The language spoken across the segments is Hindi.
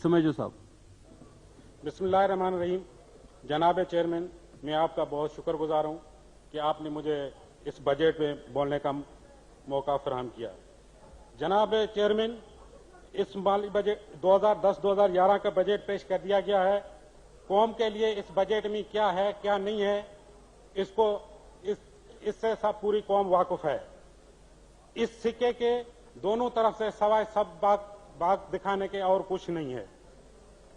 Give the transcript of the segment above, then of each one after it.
समय जो साहब। बिस्मिल्लाहिर्रहमानिर्रहीम। जनाब चेयरमैन, मैं आपका बहुत शुक्रगुजार हूँ कि आपने मुझे इस बजट में बोलने का मौका फराहम किया। जनाब चेयरमैन, इस माली बजट 2010-2011 का बजट पेश कर दिया गया है। कौम के लिए इस बजट में क्या है क्या नहीं है, इससे सब पूरी कौम वाकुफ है। इस सिक्के के दोनों तरफ से सवाए सब बात दिखाने के और कुछ नहीं है।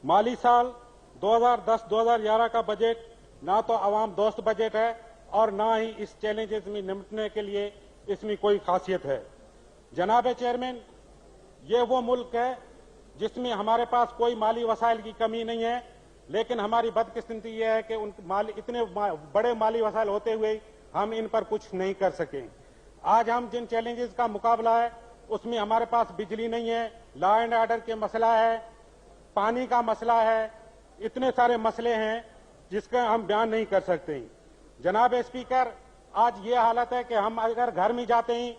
माली साल 2010-2011 का बजट ना तो आवाम दोस्त बजट है और ना ही इस चैलेंजेस में निपटने के लिए इसमें कोई खासियत है। जनाब चेयरमैन, ये वो मुल्क है जिसमें हमारे पास कोई माली वसाइल की कमी नहीं है, लेकिन हमारी बदकिस्मती ये है कि इतने बड़े माली वसाइल होते हुए हम इन पर कुछ नहीं कर सके। आज हम जिन चैलेंजेस का मुकाबला है उसमें हमारे पास बिजली नहीं है, लॉ एंड ऑर्डर के मसला है, पानी का मसला है, इतने सारे मसले हैं जिसका हम बयान नहीं कर सकते। जनाब स्पीकर, आज ये हालत है कि हम अगर घर में जाते हैं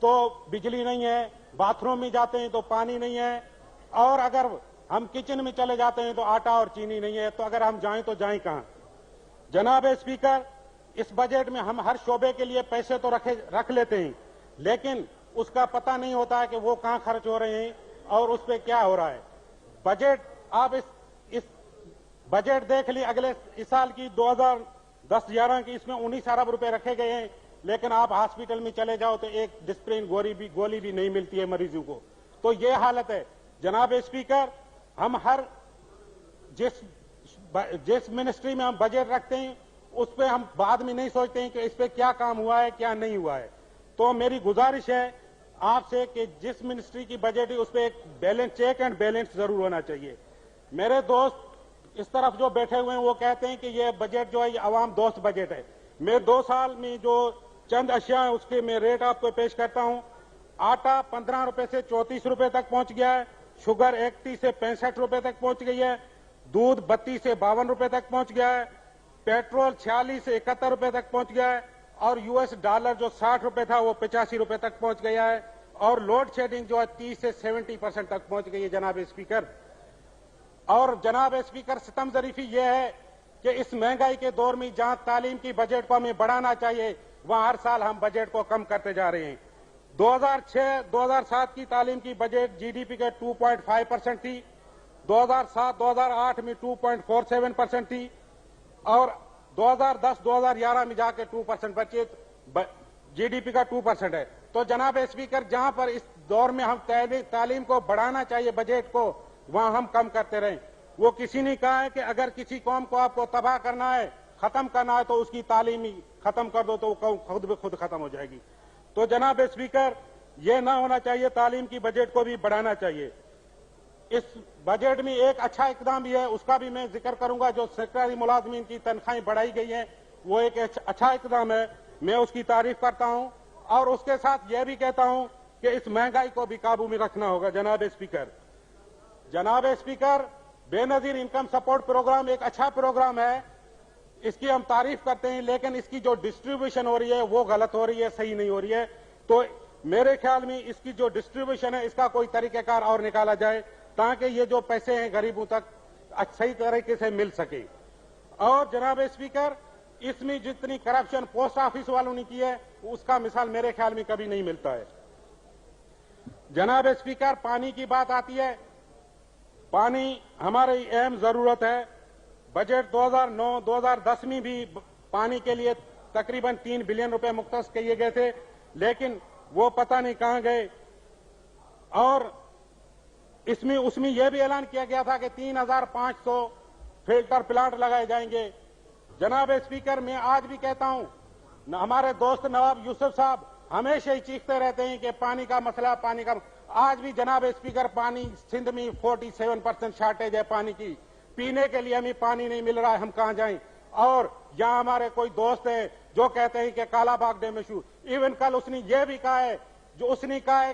तो बिजली नहीं है, बाथरूम में जाते हैं तो पानी नहीं है, और अगर हम किचन में चले जाते हैं तो आटा और चीनी नहीं है, तो अगर हम जाएं तो जाएं कहां। जनाब स्पीकर, इस बजट में हम हर शोबे के लिए पैसे तो रख लेते हैं, लेकिन उसका पता नहीं होता है कि वो कहां खर्च हो रहे हैं और उस पर क्या हो रहा है। बजट आप इस बजट देख ली, अगले इस साल की 2010-11 की, इसमें 19 अरब रुपए रखे गए हैं, लेकिन आप हॉस्पिटल में चले जाओ तो एक डिस्प्रिन गोली भी नहीं मिलती है मरीजों को। तो ये हालत है। जनाब स्पीकर, हम हर जिस मिनिस्ट्री में हम बजट रखते हैं उस पर हम बाद में नहीं सोचते हैं कि इस पे क्या काम हुआ है क्या नहीं हुआ है। तो मेरी गुजारिश है आपसे कि जिस मिनिस्ट्री की बजट है उस पर एक बैलेंस, चेक एंड बैलेंस जरूर होना चाहिए। मेरे दोस्त इस तरफ जो बैठे हुए हैं वो कहते हैं कि ये बजट जो है ये आवाम दोस्त बजट है। मैं 2 साल में जो चंद अशिया है उसके मैं रेट आपको पेश करता हूं। आटा 15 रुपए से 34 रुपए तक पहुंच गया है, शुगर 31 से 65 रुपए तक पहुंच गई है, दूध 32 से 52 रुपए तक पहुंच गया है, पेट्रोल 46 से 71 रुपए तक पहुंच गया है, और यूएस डॉलर जो 60 रुपए था वो 85 रुपए तक पहुंच गया है, और लोड शेडिंग जो है 30 से 70% तक पहुंच गई है। जनाब स्पीकर, और जनाब स्पीकर, सितम जरीफी यह है कि इस महंगाई के दौर में जहां तालीम की बजट को हमें बढ़ाना चाहिए वहां हर साल हम बजट को कम करते जा रहे हैं। 2006-2007 की तालीम की बजट जीडीपी के 2.5% थी, 2007-2008 में 2.47% थी, और 2010-2011 में जाके 2% बचे, जीडीपी का 2% है। तो जनाब स्पीकर, जहां पर इस दौर में हम तालीम को बढ़ाना चाहिए बजट को, वहां हम कम करते रहे। वो किसी ने कहा है कि अगर किसी कौम को आपको तबाह करना है, खत्म करना है, तो उसकी तालीम ही खत्म कर दो तो वो खुद ब खुद खत्म हो जाएगी। तो जनाब स्पीकर, यह ना होना चाहिए, तालीम की बजट को भी बढ़ाना चाहिए। इस बजट में एक अच्छा इकदाम भी है, उसका भी मैं जिक्र करूंगा। जो सरकारी मुलाजमीन की तनख्वाहें बढ़ाई गई हैं वो एक अच्छा इकदाम है, मैं उसकी तारीफ करता हूं, और उसके साथ यह भी कहता हूं कि इस महंगाई को भी काबू में रखना होगा। जनाब speaker, Benazir income support programme एक अच्छा प्रोग्राम है, इसकी हम तारीफ करते हैं, लेकिन इसकी जो डिस्ट्रीब्यूशन हो रही है वो गलत हो रही है, सही नहीं हो रही है। तो मेरे ख्याल में इसकी जो डिस्ट्रीब्यूशन है इसका कोई तरीकेकार और निकाला जाए ताकि ये जो पैसे हैं गरीबों तक सही तरीके से मिल सके। और जनाब स्पीकर, इसमें जितनी करप्शन पोस्ट ऑफिस वालों ने की है उसका मिसाल मेरे ख्याल में कभी नहीं मिलता है। जनाब स्पीकर, पानी की बात आती है, पानी हमारी अहम जरूरत है। बजट 2009-2010 में भी पानी के लिए तकरीबन 3 बिलियन रुपए मुख्तस किए गए थे, लेकिन वो पता नहीं कहां गए। और उसमें यह भी ऐलान किया गया था कि 3500 फिल्टर प्लांट लगाए जाएंगे। जनाब स्पीकर, मैं आज भी कहता हूं, हमारे दोस्त नवाब यूसुफ साहब हमेशा ही चीखते रहते हैं कि पानी का मसला, पानी का। आज भी जनाब स्पीकर, पानी सिंध में 47% शॉर्टेज है पानी की, पीने के लिए हमें पानी नहीं मिल रहा है, हम कहां जाएं। और यहां हमारे कोई दोस्त है जो कहते हैं कि कालाबाग डैम इशू, इवन कल उसने ये भी कहा है,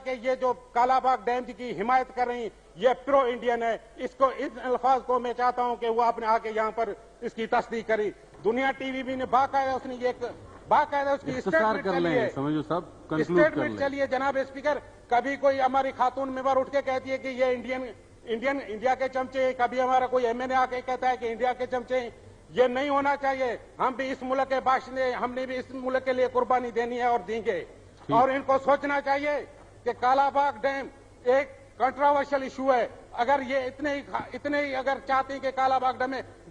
कि ये जो कालाबाग डैम की हिमायत कर रही ये प्रो इंडियन है। इसको, इन अल्फाज को मैं चाहता हूं कि वो आपने आके यहां पर इसकी तस्दीक करी। दुनिया टीवी भी ने बाकायदा उसने ये उसकी स्टेटमेंट चलिए। जनाब स्पीकर, कभी कोई हमारी खातून मेंबर उठ के कहती है कि ये इंडिया के चमचे, कभी हमारा कोई एमएनए आके कहता है कि इंडिया के चमचे। ये नहीं होना चाहिए। हम भी इस मुल्क के बाशिंदे, हमने भी इस मुल्क के लिए कुर्बानी देनी है और देंगे। और इनको सोचना चाहिए कि कालाबाग डैम एक कंट्रोवर्शियल इशू है। अगर ये इतने ही अगर चाहते हैं कि कालाबाग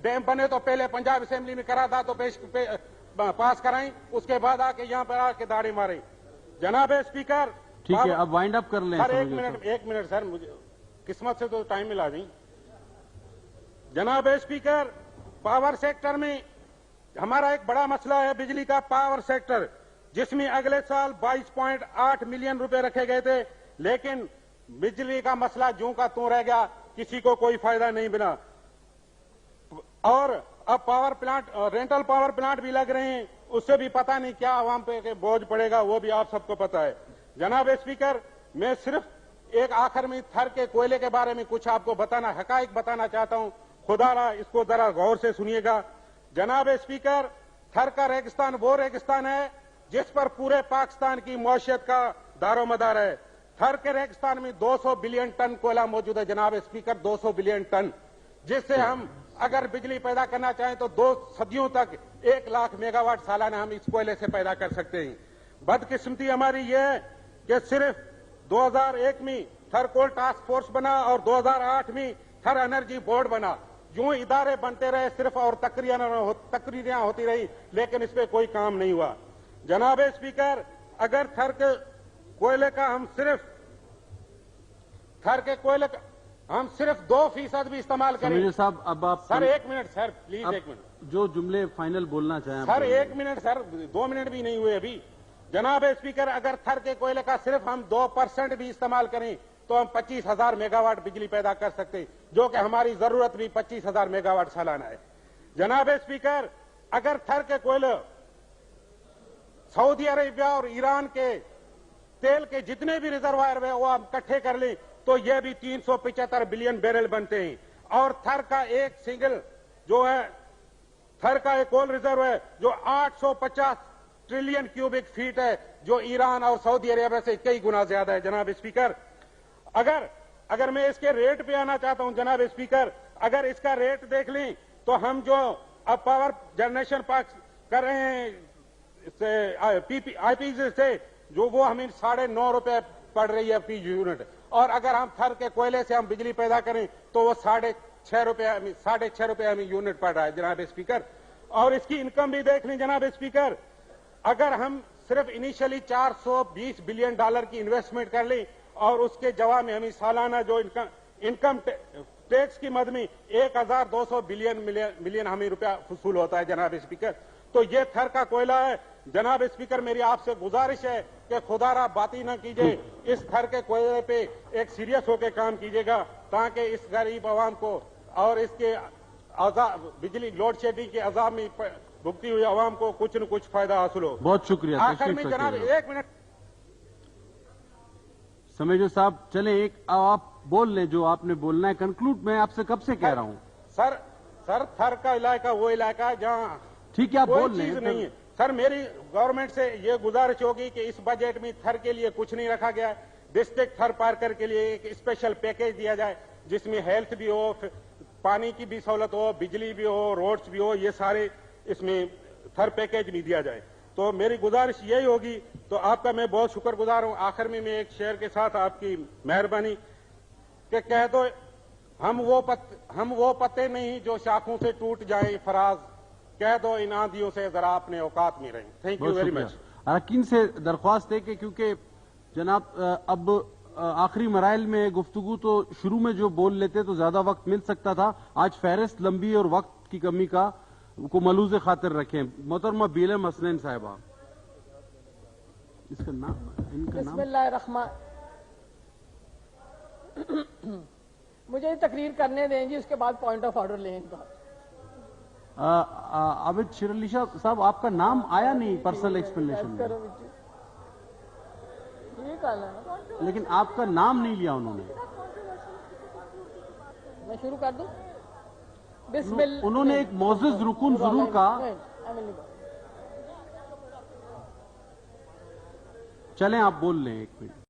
डैम बने तो पहले पंजाब असेंबली में करा था तो पास कराएं, उसके बाद आके यहाँ पर आके दाढ़ी मारें। जनाब स्पीकर, ठीक है, अब वाइंड अप कर लें। सर एक मिनट सर, मुझे किस्मत से तो टाइम मिला नहीं। जनाब स्पीकर, पावर सेक्टर में हमारा एक बड़ा मसला है, बिजली का पावर सेक्टर, जिसमें अगले साल 22.8 मिलियन रुपए रखे गए थे, लेकिन बिजली का मसला ज्यों का त्यों रह गया, किसी को कोई फायदा नहीं मिला। और अब power plant, rental power plant भी लग रहे हैं, उससे भी पता नहीं क्या आवाम पे बोझ पड़ेगा, वो भी आप सबको पता है। जनाब स्पीकर, मैं सिर्फ एक आखिर में थर के कोयले के बारे में कुछ आपको हकाइक बताना चाहता हूं। खुदारा इसको जरा गौर से सुनिएगा। जनाब स्पीकर, थर का रेगिस्तान वो रेगिस्तान है जिस पर पूरे पाकिस्तान की मौशियत का दारोमदार है। थर के रेगिस्तान में 200 बिलियन टन कोयला मौजूद है जनाब स्पीकर, 200 बिलियन टन, जिससे हम अगर बिजली पैदा करना चाहें तो 2 सदियों तक 1 लाख मेगावाट सालाना हम इस कोयले से पैदा कर सकते हैं। बदकिस्मती हमारी यह है कि सिर्फ 2001 में थर कोल टास्क फोर्स बना और 2008 में थर एनर्जी बोर्ड बना। यूं इदारे बनते रहे सिर्फ, और तकरीरियां होती रही, लेकिन इस पे कोई काम नहीं हुआ। जनाब स्पीकर, अगर थर के कोयले का हम सिर्फ 2% भी इस्तेमाल करें। साहब, अब आप सर एक मिनट सर, प्लीज एक मिनट, जो जुमले फाइनल बोलना चाहें सर। 1 मिनट सर, 2 मिनट भी नहीं हुए अभी। जनाब स्पीकर, अगर थर के कोयले का सिर्फ हम 2% भी इस्तेमाल करें तो हम 25,000 मेगावाट बिजली पैदा कर सकते हैं, जो कि हमारी जरूरत भी 25,000 मेगावाट सालाना है। जनाब स्पीकर, अगर थर के कोयले सऊदी अरेबिया और ईरान के तेल के जितने भी रिजर्वायर है वो हम इकट्ठे कर लें तो यह भी 375 बिलियन बैरल बनते हैं। और थर का एक सिंगल जो है, थर का एक कोल रिजर्व है जो 850 ट्रिलियन क्यूबिक फीट है, जो ईरान और सऊदी अरेबिया से कई गुना ज्यादा है। जनाब स्पीकर, अगर मैं इसके रेट पे आना चाहता हूं जनाब स्पीकर, अगर इसका रेट देख लें तो हम जो अब पावर जनरेशन कर रहे हैं आईपीसी से, जो वो हमें 9.5 रुपए पड़ रही है फी यूनिट, और अगर हम थर के कोयले से हम बिजली पैदा करें तो वो 6.5 रुपए हमें यूनिट पड़ रहा है जनाब स्पीकर। और इसकी इनकम भी देख लें जनाब स्पीकर, अगर हम सिर्फ इनिशियली $420 बिलियन की इन्वेस्टमेंट कर लें और उसके जवाब में हमें सालाना जो इनकम टैक्स की मद में 1,200 मिलियन हमें रुपया वसूल होता है जनाब स्पीकर। तो ये थर का कोयला है। जनाब स्पीकर, मेरी आपसे गुजारिश है कि खुदारा बाती न कीजिए, इस थर के कोयले पे एक सीरियस होकर काम कीजिएगा, ताकि इस गरीब आवाम को और इसके बिजली लोड शेडिंग के अजाब में भुगती हुई आवाम को कुछ न कुछ फायदा हासिल हो। बहुत शुक्रिया। आखिर में जनाब 1 मिनट समेजो साहब, चले एक आप बोल लें जो आपने बोलना है। कंक्लूड मैं आपसे कब से कह रहा हूं सर, थर का इलाका वो इलाका है जहां ठीक है आप बोल लें नहीं है। सर, मेरी गवर्नमेंट से ये गुजारिश होगी कि इस बजट में थर के लिए कुछ नहीं रखा गया है। डिस्ट्रिक्ट थर पार्कर के लिए एक स्पेशल पैकेज दिया जाए जिसमें हेल्थ भी हो, पानी की भी सहूलत हो, बिजली भी हो, रोड्स भी हो, ये सारे इसमें थर पैकेज भी दिया जाए। तो मेरी गुजारिश यही होगी। तो आपका मैं बहुत शुक्रगुजार हूं। आखिर में मैं एक शेर के साथ आपकी मेहरबानी कि कह दो, हम वो पत्ते नहीं जो शाखों से टूट जाए फराज, कह दो इन आंधियों से जरा अपने औकात में रहें। Thank you very much. अरकान से दरख्वास्त है कि क्योंकि जनाब अब आखिरी मराइल में गुफ्तगू तो शुरू में जो बोल लेते तो ज्यादा वक्त मिल सकता था, आज फहरिस्त लंबी और वक्त की कमी को मलूज़े खातिर रखें। मोहतरमा बीलम हसनैन साहिबा, इसका नाम, इनका नाम। बिस्मिल्लाहिर्रहमान, मुझे तकरीर करने दें जी, उसके बाद पॉइंट ऑफ ऑर्डर लें इनका। आबिद शेर अली शाह साहब, आपका नाम आया नहीं पर्सनल एक्सप्लेनेशन में, लेकिन आपका नाम नहीं लिया उन्होंने। मैं शुरू कर दूं? उन्होंने एक मोअज़्ज़ज़ रुकून जरूर कहा। चलें आप बोल लें 1 मिनट।